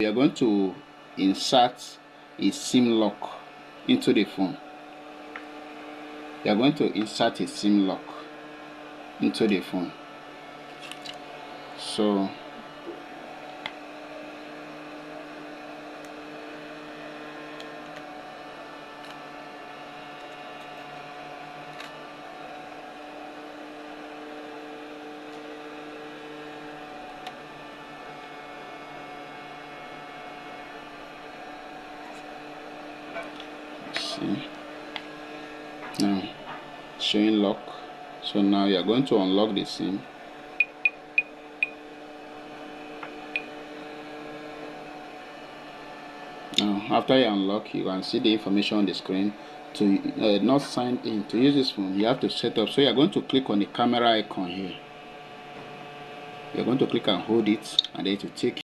We are going to insert a SIM lock into the phone. We are going to insert a SIM lock into the phone. So see, now showing lock. So now you are going to unlock the SIM. Now after you unlock, you can see the information on the screen. To not sign in, to use this phone, you have to set up. So you are going to click on the camera icon here. You are going to click and hold it, and then to take